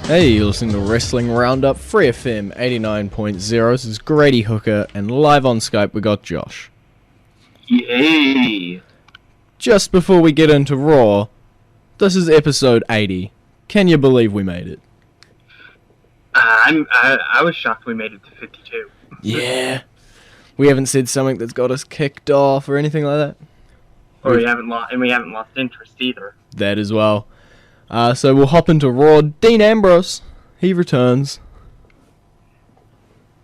Hey, you're listening to Wrestling Roundup, FreeFM 89.0. This is Grady Hooker, and live on Skype we got Josh. Yay! Just before we get into Raw, this is episode 80. Can you believe we made it? I was shocked we made it to 52. Yeah. We haven't said something that's got us kicked off or anything like that. Or we haven't lost interest either. That as well. So we'll hop into Raw. Dean Ambrose, he returns.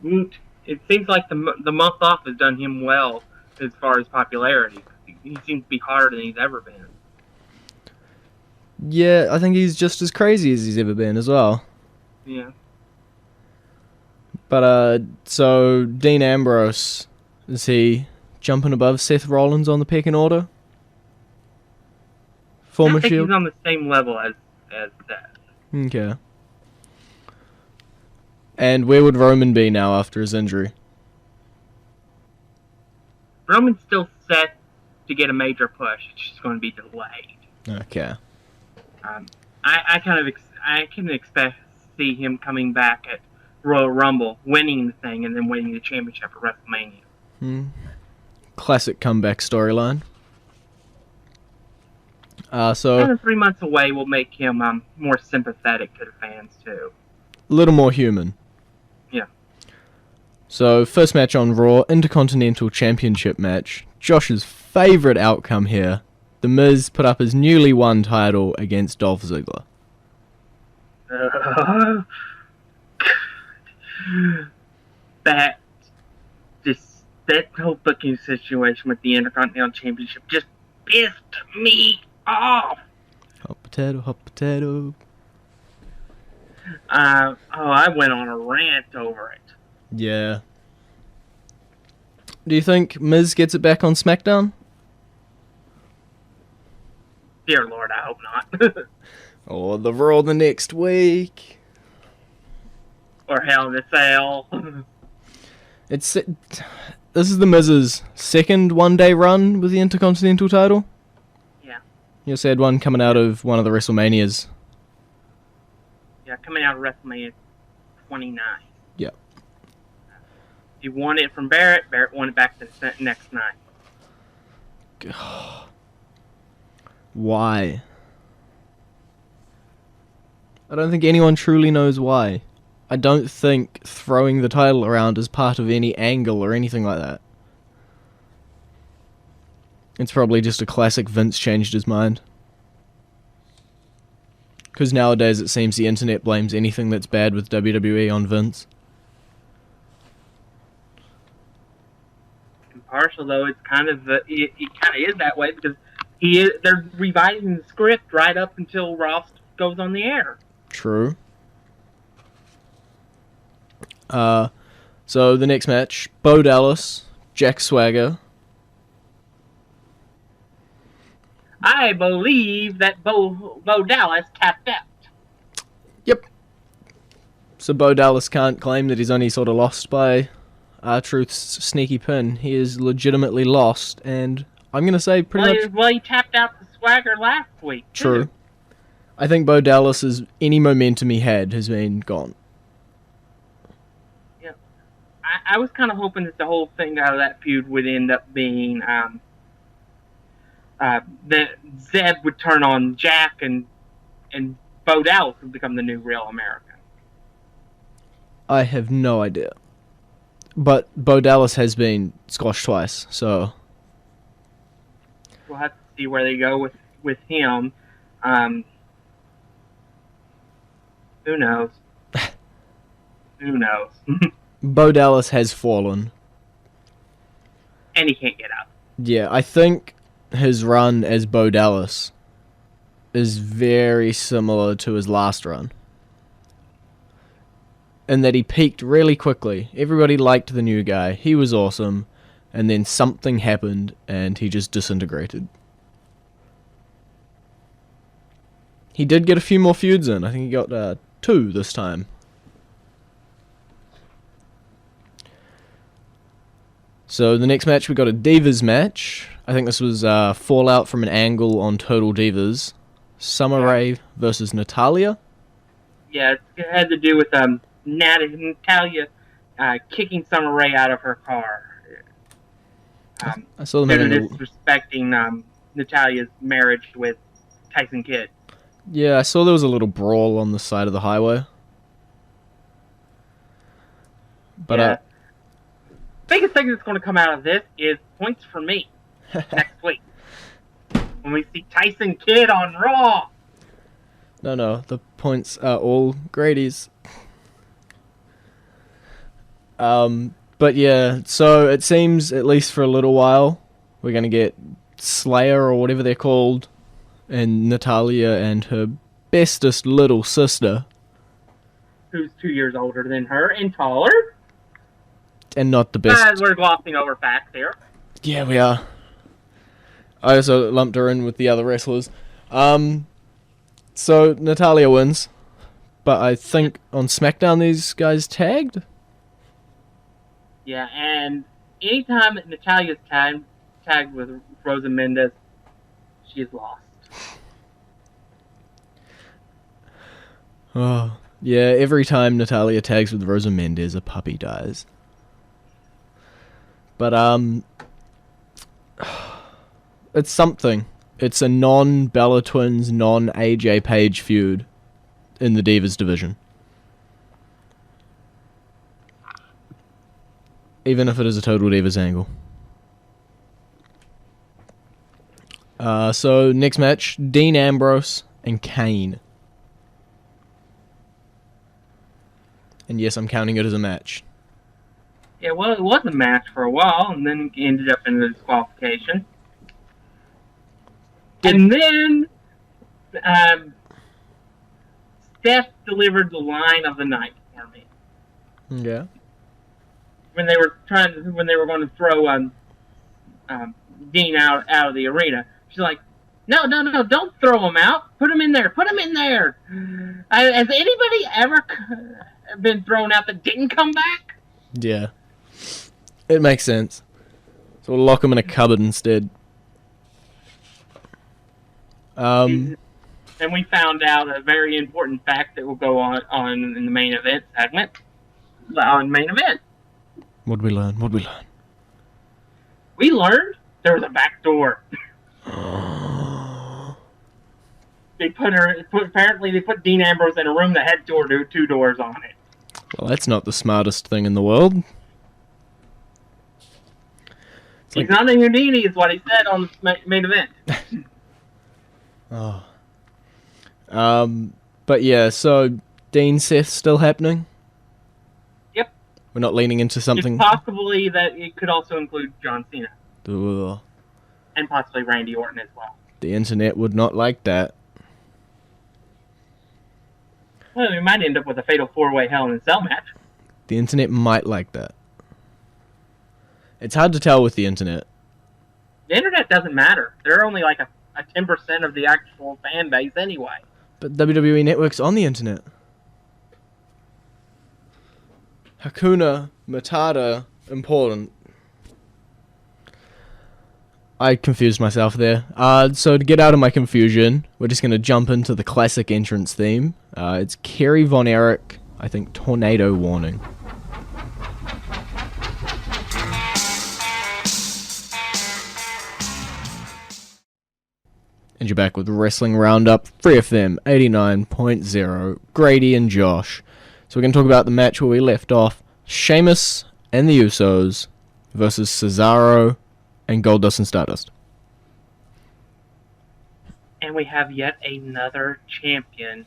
It seems like the month off has done him well as far as popularity. He seems to be hotter than he's ever been. Yeah, I think he's just as crazy as he's ever been as well. Yeah. But, so Dean Ambrose, is he jumping above Seth Rollins on the pecking order? Former I think Shield? he's on the same level as that. Okay. And where would Roman be now after his injury? Roman's still set to get a major push. It's just going to be delayed. Okay. I can expect to see him coming back at Royal Rumble, winning the thing, and then winning the championship at WrestleMania. Classic comeback storyline. So And 3 months away will make him more sympathetic to the fans too. a little more human. Yeah. So first match on Raw, Intercontinental Championship match. Josh's favourite outcome here. The Miz put up his newly won title against Dolph Ziggler. That whole booking situation with the Intercontinental Championship just pissed me off. Hot potato, hot potato. I went on a rant over it. Yeah. Do you think Miz gets it back on SmackDown? Dear Lord, I hope not. Or the Raw the next week? Or Hell in a Cell. This is the Miz's second one-day run with the Intercontinental title? Yeah. You also had one coming out of one of the WrestleManias. Yeah, coming out of WrestleMania 29. Yeah. He won it from Barrett. Barrett won it back the next night. Why? I don't think anyone truly knows why. I don't think throwing the title around is part of any angle or anything like that. It's probably just a classic Vince changed his mind. Because nowadays it seems the internet blames anything that's bad with WWE on Vince. Impartial though, it's kind of it kind of is that way because they're revising the script right up until Ross goes on the air. True. So the next match, Bo Dallas, Jack Swagger. I believe that Bo Dallas tapped out. Yep. So Bo Dallas can't claim that he's only sort of lost by R-Truth's sneaky pin. He is legitimately lost, and I'm going to say pretty much... Well, he tapped out the Swagger last week, too. True. I think Bo Dallas's any momentum he had has been gone. Yeah. I was kind of hoping that the whole thing out of that feud would end up being that Zeb would turn on Jack and Bo Dallas would become the new Real American. I have no idea. But Bo Dallas has been squashed twice, so... We'll have to see where they go with him. Who knows? Who knows? Bo Dallas has fallen. And he can't get up. Yeah, I think his run as Bo Dallas is very similar to his last run. In that he peaked really quickly. Everybody liked the new guy. He was awesome. And then something happened and he just disintegrated. He did get a few more feuds in. I think he got 2 this time. So the next match, we got a Divas match. I think this was fallout from an angle on Total Divas. Summer Rae versus Natalya. Yeah, it had to do with Natalia kicking Summer Rae out of her car. I saw them Due to having disrespecting Natalia's marriage with Tyson Kidd. Yeah, I saw there was a little brawl on the side of the highway. But yeah. Biggest thing that's going to come out of this is points for me next week when we see Tyson Kidd on Raw. No, the points are all Grady's. But yeah, so it seems, at least for a little while, we're going to get Slayer, or whatever they're called, and Natalia and her bestest little sister. Who's 2 years older than her and taller. And not the best. We're glossing over facts here. Yeah, we are. I also lumped her in with the other wrestlers. So Natalia wins, but I think on SmackDown these guys tagged. Yeah, and anytime Natalia's tagged with Rosa Mendes, she's lost. Oh, yeah, every time Natalia tags with Rosa Mendes, a puppy dies. But, it's something. It's a non-Bella Twins, non-AJ Page feud in the Divas division. Even if it is a Total Divas angle. So, next match, Dean Ambrose and Kane. And yes, I'm counting it as a match. Yeah, well, it was a match for a while, and then it ended up in the disqualification. And then Seth delivered the line of the night for me. Yeah. When they were going to throw Dean out of the arena, she's like, "No, don't throw him out. Put him in there. Put him in there." Has anybody ever been thrown out that didn't come back? Yeah. It makes sense. So we'll lock him in a cupboard instead. And we found out a very important fact that will go on in the main event segment. On main event. What'd we learn? We learned there was a back door. Apparently they put Dean Ambrose in a room that had two doors on it. Well, that's not the smartest thing in the world. He's not a Houdini, is what he said on the main event. Oh. But yeah, so Dean Seth still happening? Yep. We're not leaning into something. It's possibly that it could also include John Cena. Ugh. And possibly Randy Orton as well. The internet would not like that. Well, we might end up with a fatal 4-way Hell in a Cell match. The internet might like that. It's hard to tell with the internet. The internet doesn't matter. They're only like a 10% of the actual fan base anyway. But WWE Network's on the internet. Hakuna Matata important. I confused myself there. So to get out of my confusion, we're just going to jump into the classic entrance theme. It's Kerry Von Erich, I think, Tornado Warning. And you're back with Wrestling Roundup, FreeFM 89.0, Grady and Josh. So we're going to talk about the match where we left off. Sheamus and the Usos versus Cesaro and Goldust and Stardust. And we have yet another champion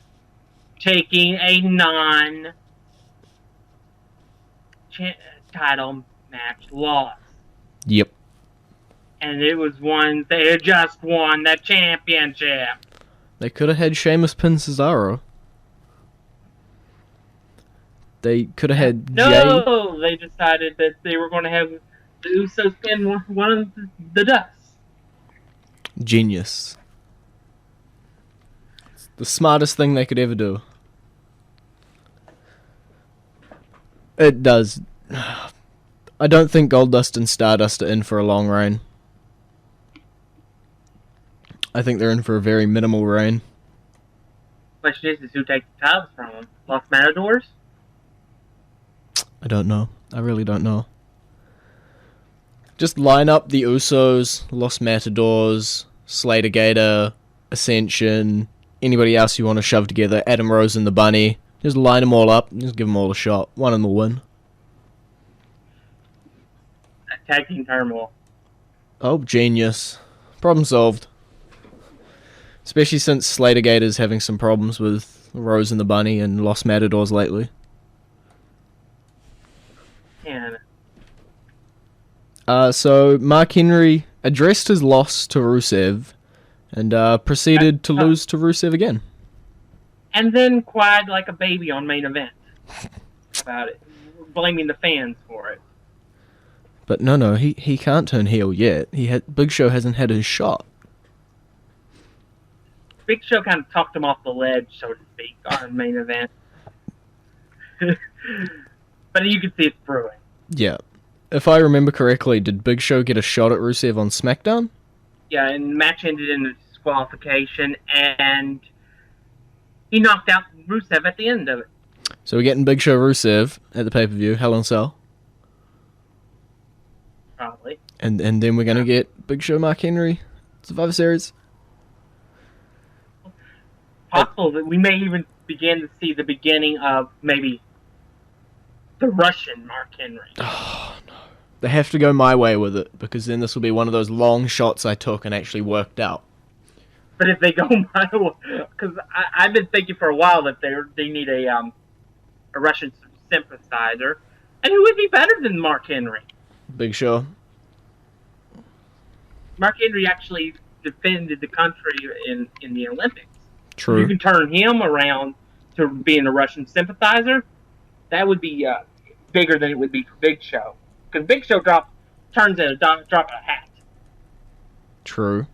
taking a non-title match loss. Yep. And it was one, they had just won the championship. They could have had Sheamus pin Cesaro. They could have had No, they decided that they were going to have the Usos pin one of the Dusts. Genius. It's the smartest thing they could ever do. It does. I don't think Goldust and Stardust are in for a long reign. I think they're in for a very minimal reign. Question is who takes the titles from them? Los Matadors? I don't know. I really don't know. Just line up the Usos, Los Matadors, Slater Gator, Ascension, anybody else you want to shove together, Adam Rose and the Bunny. Just line them all up and just give them all a shot. One of them will win. Tag team turmoil. Oh, genius. Problem solved. Especially since Slater Gator's having some problems with Rose and the Bunny and Los Matadors lately. And so Mark Henry addressed his loss to Rusev and proceeded to lose to Rusev again. And then cried like a baby on main event about it, blaming the fans for it. But no, he can't turn heel yet. Big Show hasn't had his shot. Big Show kind of talked him off the ledge, so to speak, on main event. But you can see it's brewing. Yeah. If I remember correctly, did Big Show get a shot at Rusev on SmackDown? Yeah, and the match ended in a disqualification, and he knocked out Rusev at the end of it. So we're getting Big Show Rusev at the pay-per-view, Hell in a Cell. Probably. And then we're going to get Big Show Mark Henry, Survivor Series. Possible that we may even begin to see the beginning of maybe the Russian Mark Henry. Oh, no. They have to go my way with it, because then this will be one of those long shots I took and actually worked out. But if they go my way, because I've been thinking for a while that they need a Russian sympathizer, and who would be better than Mark Henry? Big Show. Mark Henry actually defended the country in the Olympics. True. If you can turn him around to being a Russian sympathizer, that would be bigger than it would be for Big Show. Because Big Show turns at a drop of a hat. True.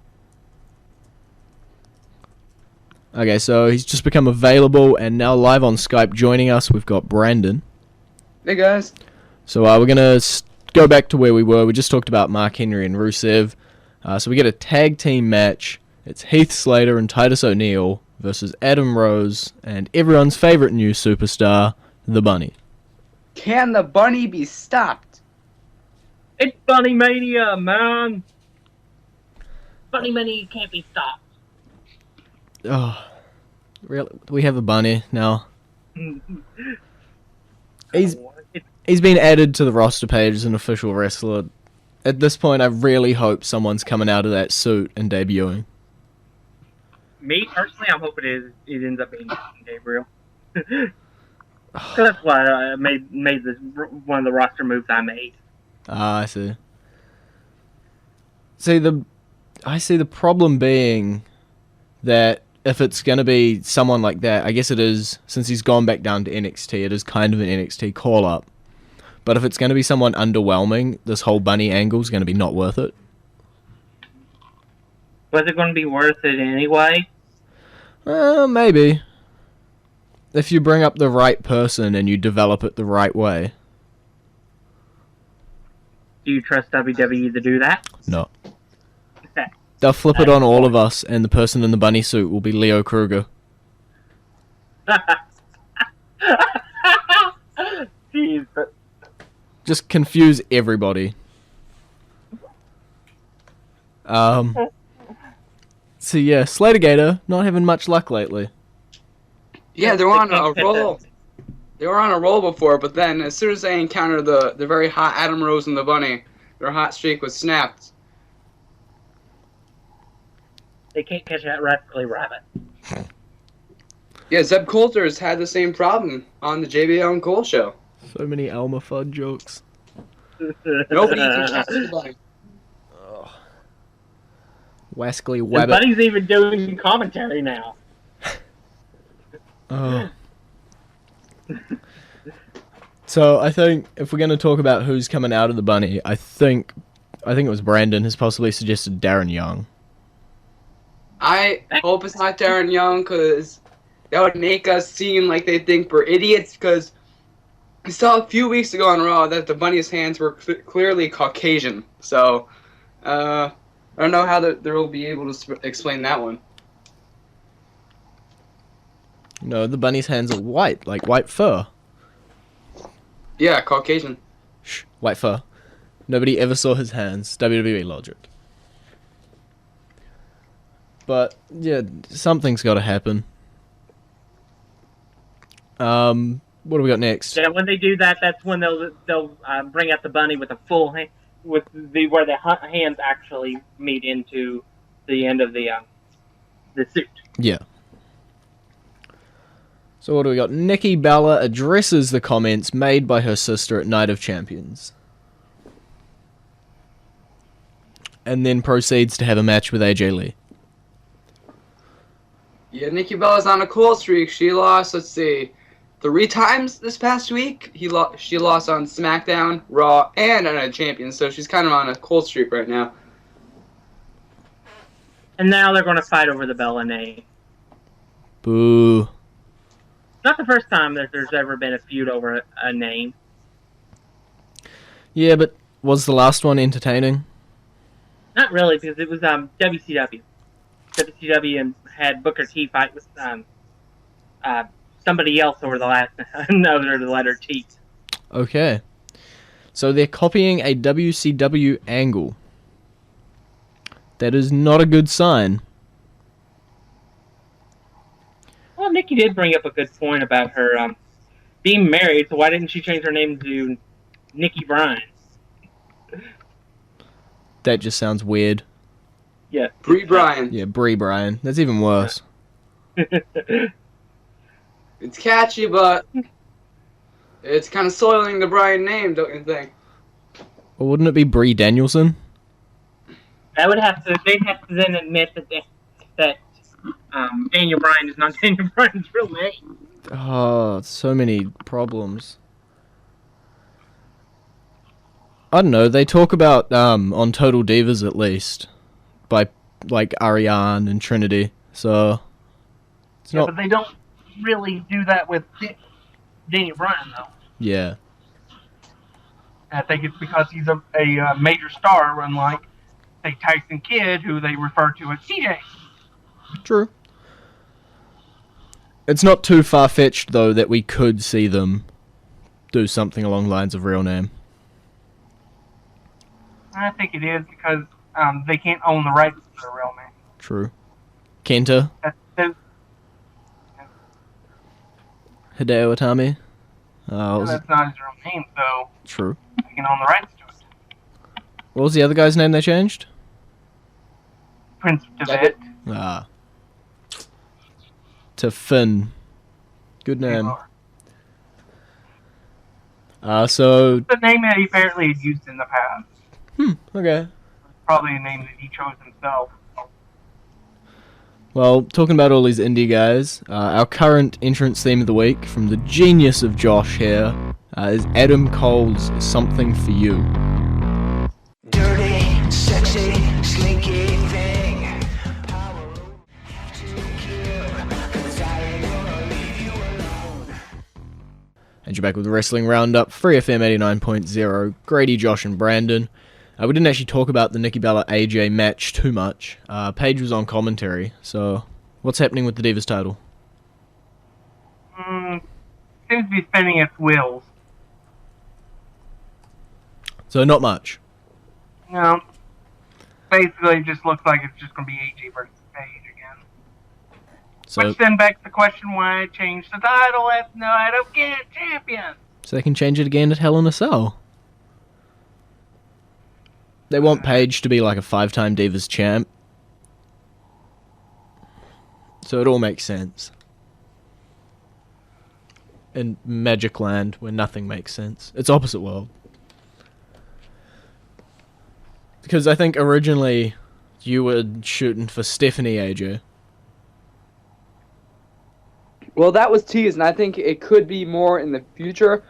Okay, so he's just become available, and now live on Skype joining us, we've got Brandon. Hey, guys. So we're going to go back to where we were. We just talked about Mark Henry and Rusev. So we get a tag team match. It's Heath Slater and Titus O'Neil versus Adam Rose and everyone's favorite new superstar, the Bunny. Can the Bunny be stopped? It's Bunny Mania, man! Bunny Mania can't be stopped. Oh, really? We have a Bunny now. He's been added to the roster page as an official wrestler. At this point, I really hope someone's coming out of that suit and debuting. Me, personally, I'm hoping it ends up being Gabriel. That's why I made this one of the roster moves I made. Ah, I see. I see the problem being that if it's going to be someone like that, I guess it is, since he's gone back down to NXT, it is kind of an NXT call-up. But if it's going to be someone underwhelming, this whole Bunny angle is going to be not worth it. Was it going to be worth it anyway? Maybe. If you bring up the right person and you develop it the right way. Do you trust WWE to do that? No. They'll flip it on all of us, and the person in the bunny suit will be Leo Kruger. Jeez, but Just confuse everybody. So yeah, Slater Gator not having much luck lately. Yeah, they were on a roll. They were on a roll before, but then as soon as they encountered the very hot Adam Rose and the Bunny, their hot streak was snapped. they can't catch that rascally rabbit. Yeah, Zeb Coulter's had the same problem on the JBL and Cole show. So many Elmer Fudd jokes. Nobody can catch the Bunny. Wascally And Wabbit. Buddy's even doing commentary now. Oh. So I think if we're going to talk about who's coming out of the bunny, I think it was Brandon has possibly suggested Darren Young. I hope it's not Darren Young, because that would make us seem like they think we're idiots, because we saw a few weeks ago on Raw that the Bunny's hands were clearly Caucasian. So, I don't know how they'll be able to explain that one. No, the bunny's hands are white, like white fur. Yeah, Caucasian. Shh, white fur. Nobody ever saw his hands. WWE logic. But, yeah, something's got to happen. What do we got next? Yeah, when they do that, that's when they'll bring out the bunny with a full hand, with where the hands actually meet into the end of the suit. Yeah. So what do we got? Nikki Bella addresses the comments made by her sister at Night of Champions. And then proceeds to have a match with AJ Lee. Yeah, Nikki Bella's on a cool streak. She lost, let's see, 3 times this past week. She lost on SmackDown, Raw, and on a Champion, so she's kind of on a cold streak right now. And now they're going to fight over the Bella name. Boo. Not the first time that there's ever been a feud over a name. Yeah, but was the last one entertaining? Not really, because it was WCW. WCW had Booker T fight with somebody else over the last another letter T. Okay. So they're copying a WCW angle. That is not a good sign. Well, Nikki did bring up a good point about her being married, so why didn't she change her name to Nikki Bryan? That just sounds weird. Yeah. Brie Bryan. Yeah, Brie Bryan. That's even worse. It's catchy, but it's kind of soiling the Bryan name, don't you think? Or wouldn't it be Brie Danielson? They'd have to then admit that Daniel Bryan is not Daniel Bryan's real name. Oh, so many problems. I don't know, they talk about, on Total Divas at least, by, like, Ariane and Trinity, so... It's not... But they don't really do that with Daniel Bryan, though. Yeah. I think it's because he's a major star, unlike, say, Tyson Kidd, who they refer to as TJ. True. It's not too far-fetched, though, that we could see them do something along the lines of real name. I think it is because they can't own the rights to their real name. True. Kenta? Hideo Itami? That's not his real name, so True. they can own the rights to it. What was the other guy's name they changed? Prince Devitt. Ah. To Finn. Good name. So... The name that he apparently had used in the past. Okay. Probably a name that he chose himself. Well, talking about all these indie guys, our current entrance theme of the week from the genius of Josh here is Adam Cole's Something For You. Dirty, sexy, slinky thing. And you're back with the Wrestling Roundup, FreeFM 89.0, Grady, Josh, and Brandon. We didn't actually talk about the Nikki Bella AJ match too much. Paige was on commentary, so what's happening with the Divas title? Seems to be spinning its wheels. So not much. No. Basically, it just looks like it's just going to be AJ versus Paige again. So, Which then begs the question why change the title if no, I don't get champion. so they can change it again at Hell in a Cell. They want Paige to be like a 5-time Divas champ. So it all makes sense. In Magic Land, where nothing makes sense. It's opposite world. Because I think originally you were shooting for Stephanie AJ. Well, that was teased, and I think it could be more in the future.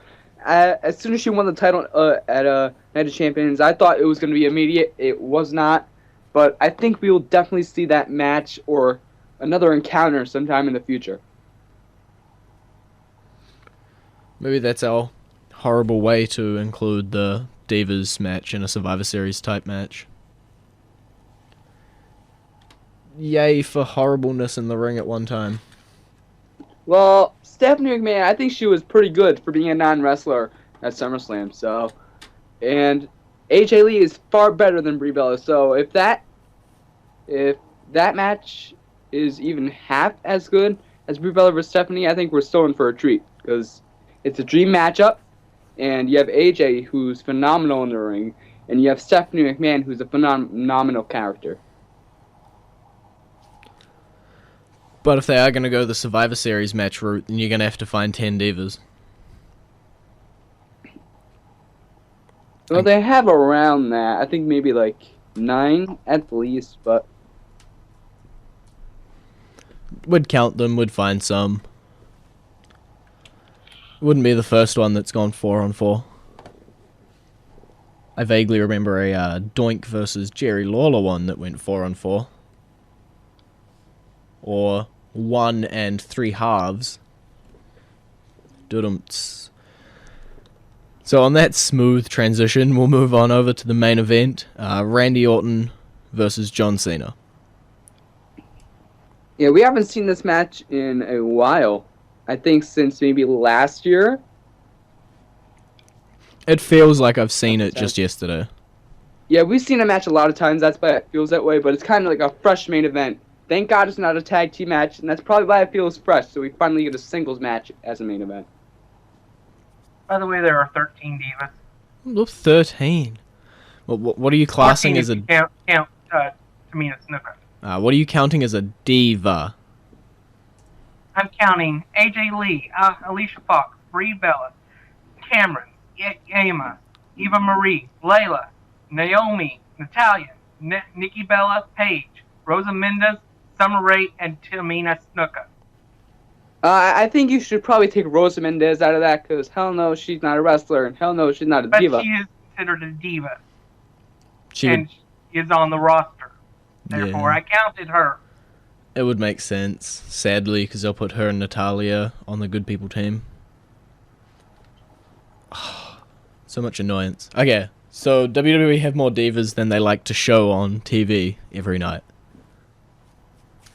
As soon as she won the title at Night of Champions, I thought it was going to be immediate. It was not. But I think we will definitely see that match or another encounter sometime in the future. Maybe that's our horrible way to include the Divas match in a Survivor Series type match. Yay for horribleness in the ring at one time. Well, Stephanie McMahon, I think she was pretty good for being a non-wrestler at SummerSlam. So, and AJ Lee is far better than Brie Bella. So if that match is even half as good as Brie Bella versus Stephanie, I think we're still in for a treat because it's a dream matchup, and you have AJ who's phenomenal in the ring, and you have Stephanie McMahon who's a phenomenal character. But if they are going to go the Survivor Series match route, then you're going to have to find 10 divas. Well, they have around that. I think maybe like 9 at least, but Would count them, would find some. Wouldn't be the first one that's gone 4-on-4. I vaguely remember a Doink versus Jerry Lawler one that went 4-on-4. Or 1 and 3 halves. Dudumts. So on that smooth transition, we'll move on over to the main event. Randy Orton versus John Cena. yeah, we haven't seen this match in a while. I think since maybe last year. It feels like I've seen it just yesterday. Yeah, we've seen a match a lot of times. That's why it feels that way. But it's kind of like a fresh main event. Thank God it's not a tag team match, and that's probably why it feels fresh. So we finally get a singles match as a main event. By the way, there are 13 divas. Look, 13. What are you classing 14 as if a... you count Tamina Snuka. what are you counting as a diva? I'm counting AJ Lee, Alicia Fox, Brie Bella, Cameron, Emma, Eva Marie, Layla, Naomi, Natalia, Nikki Bella, Paige, Rosa Mendez, Summer Rae, and Tamina Snuka. I think you should probably take Rosa Mendez out of that because hell no, she's not a wrestler, and hell no, she's not a But diva. she is considered a diva, She and she is on the roster. Therefore, Yeah. I counted her. It would make sense, sadly, because they'll put her and Natalia on the good people team. So much annoyance. Okay, so WWE have more divas than they like to show on TV every night.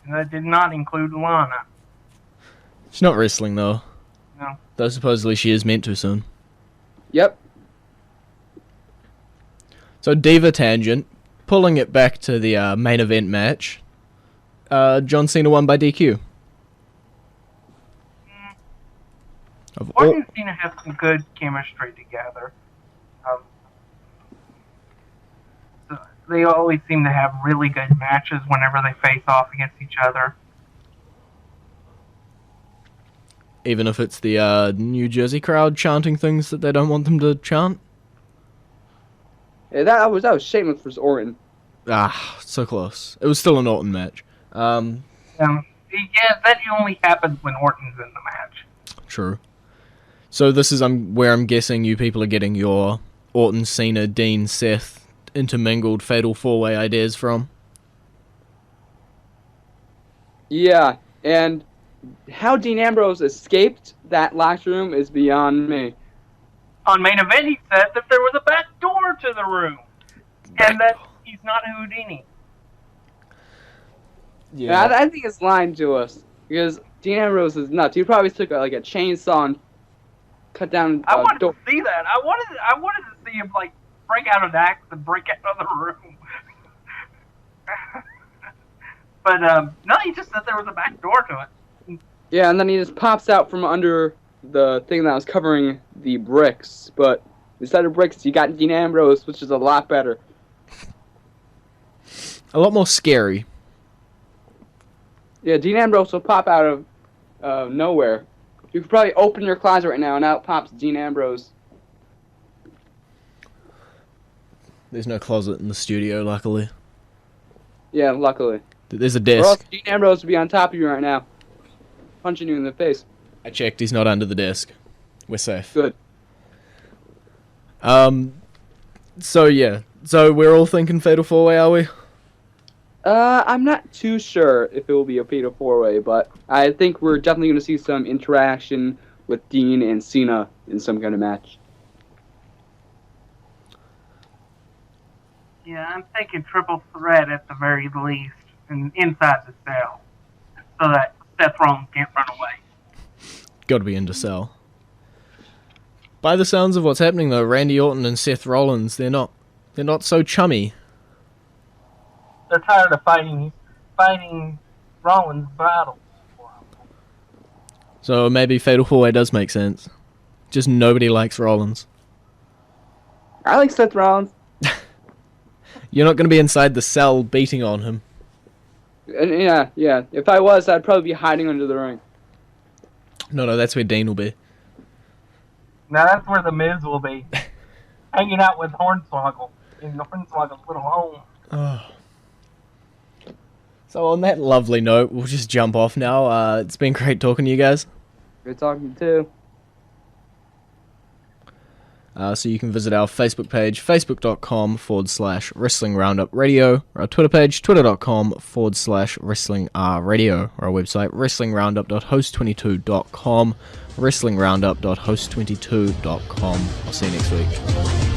And that did not include Lana. She's not wrestling, though. No. Though supposedly she is meant to soon. Yep. So Diva Tangent, pulling it back to the main event match. John Cena won by DQ. Of all- Orton and Cena have some good chemistry together. So they always seem to have really good matches whenever they face off against each other. Even if it's the New Jersey crowd chanting things that they don't want them to chant. Yeah, that was Sheamus versus Orton. So close. It was still an Orton match. Yeah, that only happens when Orton's in the match. True. So this is where I'm guessing you people are getting your Orton, Cena, Dean, Seth intermingled Fatal 4-Way ideas from. Yeah, and how Dean Ambrose escaped that locker room is beyond me. On main event, he said that there was a back door to the room, and that he's not Houdini. Yeah, I think it's lying to us because Dean Ambrose is nuts. He probably took a chainsaw and cut down. I wanted door. to see that. I wanted to see him break out an axe and break out of the room. But no, he just said there was a back door to it. Yeah, and then he just pops out from under the thing that was covering the bricks. But instead of bricks, you got Dean Ambrose, which is a lot better. A lot more scary. Yeah, Dean Ambrose will pop out of nowhere. You could probably open your closet right now, and out pops Dean Ambrose. There's no closet in the studio, luckily. Yeah, luckily. There's a Or else desk. Dean Ambrose would be on top of you right now, punching you in the face. I checked, he's not under the desk. We're safe. Good. So yeah. So we're all thinking Fatal 4-Way, are we? I'm not too sure if it will be a fatal 4-way, but I think we're definitely going to see some interaction with Dean and Cena in some kind of match. Yeah, I'm thinking triple threat at the very least, and inside the cell, so that Seth Rollins can't run away. got to be into Cell. By the sounds of what's happening, though, Randy Orton and Seth Rollins, they're not so chummy. They're tired of fighting Rollins' battles. So maybe Fatal 4-Way does make sense. Just nobody likes Rollins. I like Seth Rollins. You're not going to be inside the cell beating on him. And yeah. If I was, I'd probably be hiding under the ring. No, that's where Dean will be. Now that's where the Miz will be. Hanging out with Hornswoggle in Hornswoggle's little home. Oh. So on that lovely note, we'll just jump off now. It's been great talking to you guys. Good talking too. So you can visit our Facebook page, facebook.com/Wrestling Roundup Radio, or our Twitter page, twitter.com/Wrestling Radio, or our website, wrestlingroundup.host22.com, wrestlingroundup.host22.com. I'll see you next week.